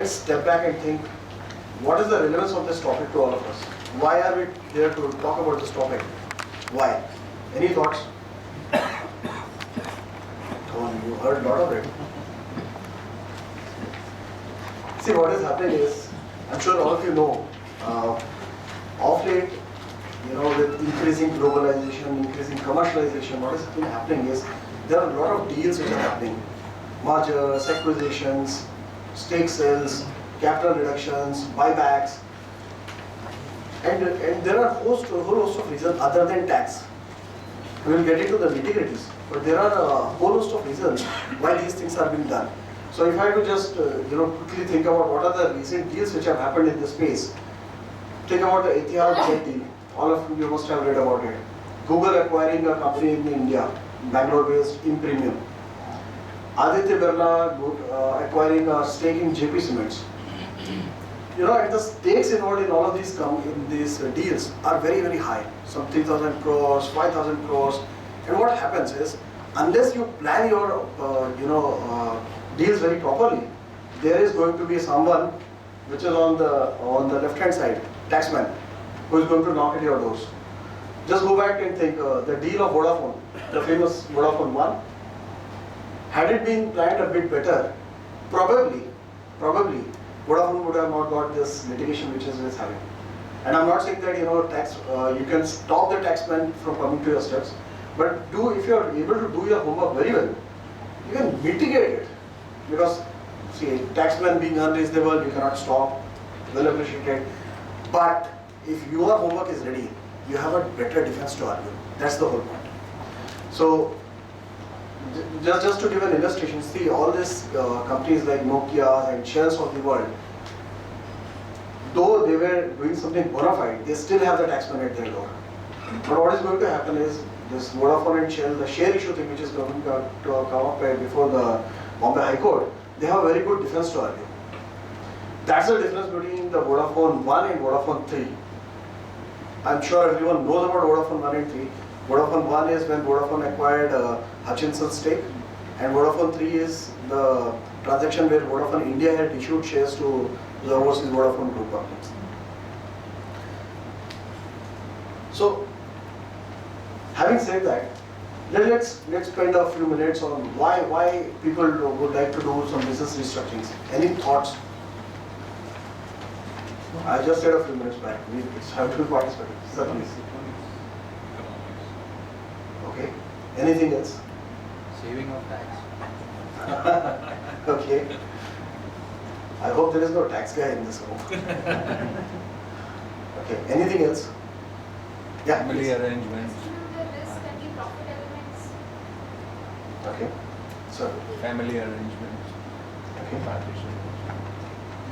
Let's step back and think, what is the relevance of this topic to all of us? Why are we here to talk about this topic? Why? Any thoughts? Oh, you heard a lot of it. See, what is happening is, I'm sure all of you know, of late, with increasing globalization, increasing commercialization, what has been happening is, there are a lot of deals which are happening. Mergers, acquisitions, stake sales, capital reductions, buybacks, and there are a whole host of reasons other than tax. We will get into the nitty-gritties, but there are a whole host of reasons why these things are being done. So if I had to just quickly think about what are the recent deals which have happened in this space, think about the Etihad deal. All of you must have read about it. Google acquiring a company in India, Bangalore-based Impremium. Aditya Birla acquiring a stake in JP Cements. And the stakes involved in all of these deals are very, very high. Some 3,000 crores, 5,000 crores. And what happens is, unless you plan your deals very properly, there is going to be someone which is on the left-hand side, taxman, who is going to knock at your doors. Just go back and think, the deal of Vodafone, the famous Vodafone 1, had it been planned a bit better, probably, Vodafone would have not got this litigation which is having. And I'm not saying that you can stop the taxman from coming to your steps, but if you are able to do your homework very well, you can mitigate it. Because see, taxman being unreasonable, you cannot stop, well appreciated. But if your homework is ready, you have a better defense to argue. That's the whole point. So just to give an illustration, see all these companies like Nokia and Shells of the world, though they were doing something bona fide, they still have the taxman at their door. But what is going to happen is, this Vodafone and Shell, the share issue thing which is going to come up before the Bombay High Court, they have a very good defense to argue. That's the difference between the Vodafone 1 and Vodafone 3. I'm sure everyone knows about Vodafone 1 and 3. Vodafone 1 is when Vodafone acquired Hutchinson's stake, and Vodafone 3 is the transaction where Vodafone India had issued shares to the overseas Vodafone group companies. So, having said that, let's spend a few minutes on why people would like to do some business restructurings. Any thoughts? I just said a few minutes back. We have to participate. Certainly. Okay. Anything else? Saving of tax. Okay. I hope there is no tax guy in this room. Okay. Anything else? Yeah. Family arrangements. Okay. So. Family arrangements. Okay. Partition.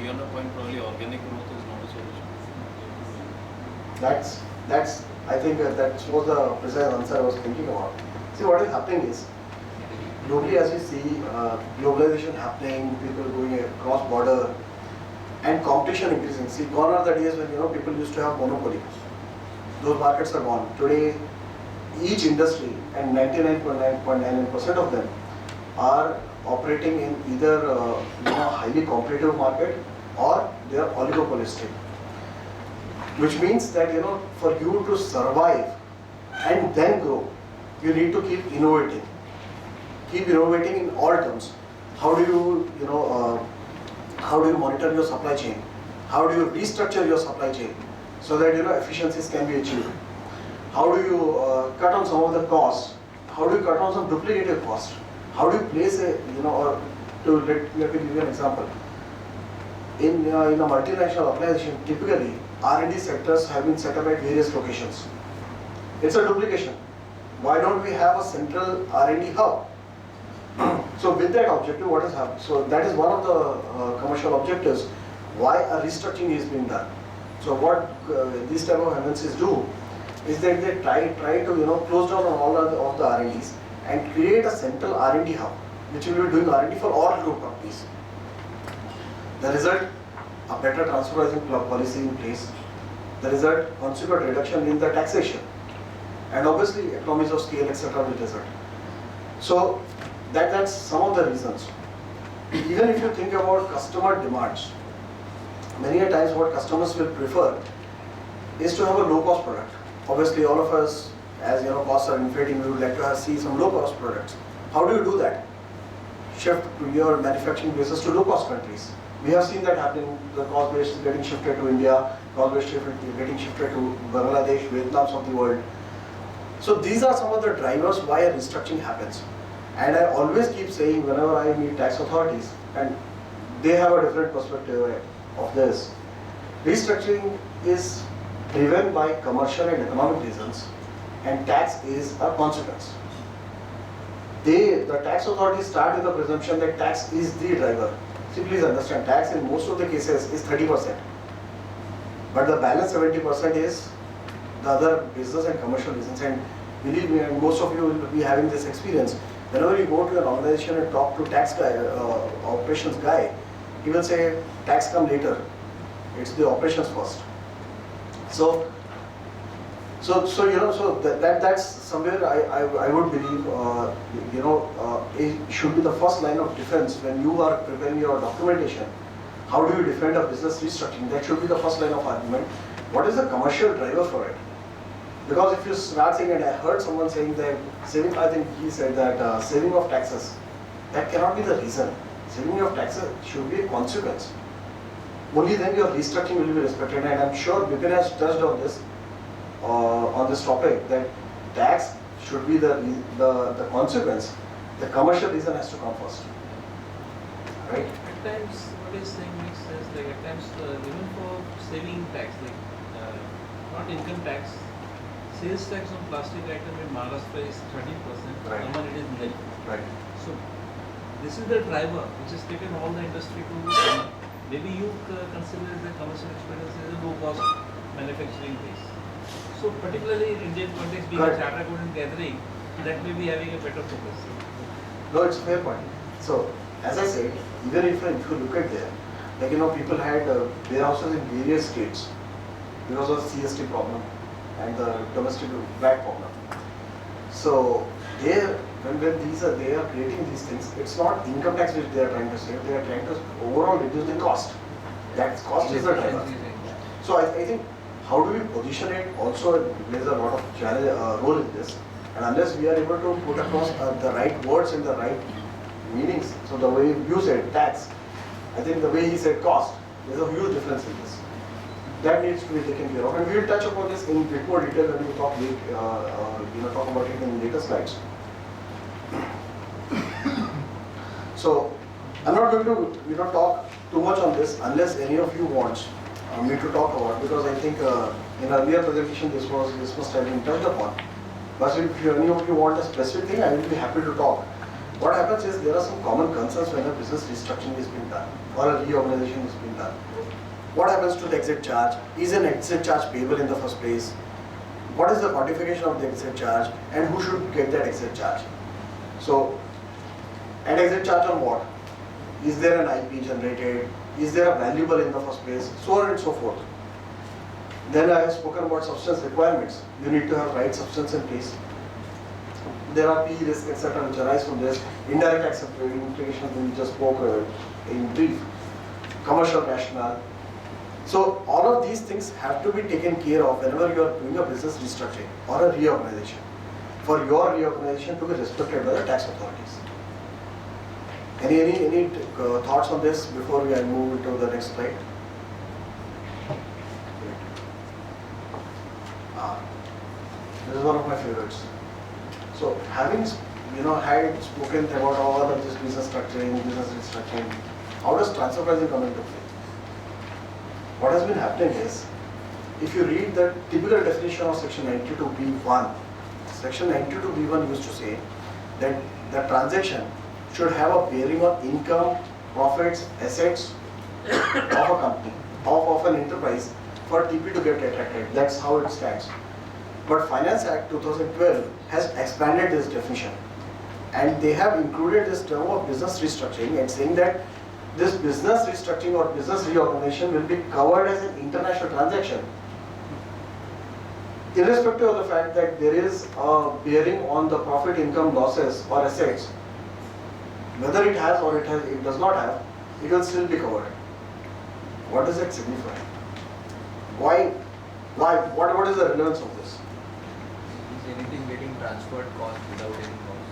Beyond the point, probably organic growth is not a solution. That's. I think that was the precise answer I was thinking about. See, what is happening is, globally as you see, globalization happening, people going across border, and competition increasing. See, gone are the days when people used to have monopoly. Those markets are gone. Today, each industry, and 99.99% of them, are operating in either highly competitive market or they are oligopolistic. Which means that for you to survive and then grow, you need to keep innovating. Keep innovating in all terms. How do you monitor your supply chain? How do you restructure your supply chain so that efficiencies can be achieved? How do you cut on some of the costs? How do you cut on some duplicative costs? How do you place let me give you an example. In a multinational organization, typically R&D sectors have been set up at various locations. It's a duplication. Why don't we have a central R&D hub? So with that objective, what has happened? So that is one of the commercial objectives why a restructuring is being done. So what these type of MNCs do is that they try to close down on all of the R&Ds and create a central R&D hub which will be doing R&D for all group companies. The result, a better transfer pricing policy in place. The result, consequent reduction in the taxation, and obviously economies of scale, etc. will result. So that's some of the reasons. even if you think about customer demands, many a times what customers will prefer is to have a low cost product. Obviously all of us, as you know, costs are inflating, we would like to see some low cost products. How do you do that? Shift to your manufacturing bases to low cost countries. We have seen that happening. The cost base is getting shifted to India, cost base is getting shifted to Bangladesh, Vietnam of the world. So these are some of the drivers why a restructuring happens. And I always keep saying whenever I meet tax authorities, and they have a different perspective of this, restructuring is driven by commercial and economic reasons, and tax is a consequence. The tax authorities start with the presumption that tax is the driver. See, please understand, tax in most of the cases is 30%. But the balance 70% is the other business and commercial reasons. And believe me, and most of you will be having this experience. Whenever you go to an organization and talk to tax guy, operations guy, he will say, tax come later. It's the operations first. So that's somewhere I would believe it should be the first line of defense when you are preparing your documentation. How do you defend a business restructuring? That should be the first line of argument. What is the commercial driver for it? Because if you start saying, and I heard someone saying that saving, I think he said that saving of taxes, that cannot be the reason. Saving of taxes should be a consequence. Only then your restructuring will be respected, and I'm sure Bipin has touched on this topic, that tax should be the consequence. The commercial reason has to come first, right? At times, what is saying makes sense. Like at times, even for saving tax, like not income tax, sales tax on plastic item in Maharashtra is 13%. Right. Normal it is nil. Right. So this is the driver which has taken all the industry to. Maybe you consider the commercial expenses as a low cost manufacturing base. So particularly in Indian context, being a chartered accountant gathering, that may be having a better focus. No, it's a fair point. So as I said, even if you look at there, like people had warehouses in various states because of the CST problem and the domestic VAT problem. So when they are creating these things, it's not income tax which they are trying to save, they are trying to overall reduce the cost. That cost is the driver. So I think how do we position it also plays a lot of challenge, role in this. And unless we are able to put across the right words and the right meanings, so the way you said tax, I think the way he said cost, there's a huge difference in this. That needs to be taken care of, and we will touch upon this in a bit more detail when we talk about it in later slides. So I'm not going to talk too much on this unless any of you wants me to talk about, because I think in earlier presentation this must have been touched upon. But if any of you want a specific thing, I will be happy to talk. What happens is there are some common concerns when a business restructuring is being done or a reorganization is being done. What happens to the exit charge? Is an exit charge payable in the first place? What is the quantification of the exit charge, and who should get that exit charge? So, an exit charge on what? Is there an IP generated? Is there a valuable in the first place? So on and so forth. Then I have spoken about substance requirements. You need to have right substance in place. There are P risks, etc., which arise from this. Indirect tax implications we just spoke in brief. Commercial rationale. So all of these things have to be taken care of whenever you are doing a business restructuring or a reorganization, for your reorganization to be respected by the tax authorities. Any thoughts on this before we move to the next slide? This is one of my favorites. So having had spoken about all of this business structuring, business restructuring, how does transfer pricing come into play? What has been happening is, if you read the typical definition of section 92B1, section 92B1 used to say that the transaction should have a bearing on income, profits, assets of a company, of an enterprise for TP to get attracted. That's how it stands. But Finance Act 2012 has expanded this definition, and they have included this term of business restructuring and saying that this business restructuring or business reorganization will be covered as an international transaction, irrespective of the fact that there is a bearing on the profit, income, losses or assets Whether it has or it does not have, it will still be covered. What does that signify? Why? What is the relevance of this? Is anything getting transferred cost without any cost?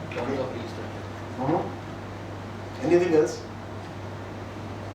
In terms Okay. of restructure. Anything else?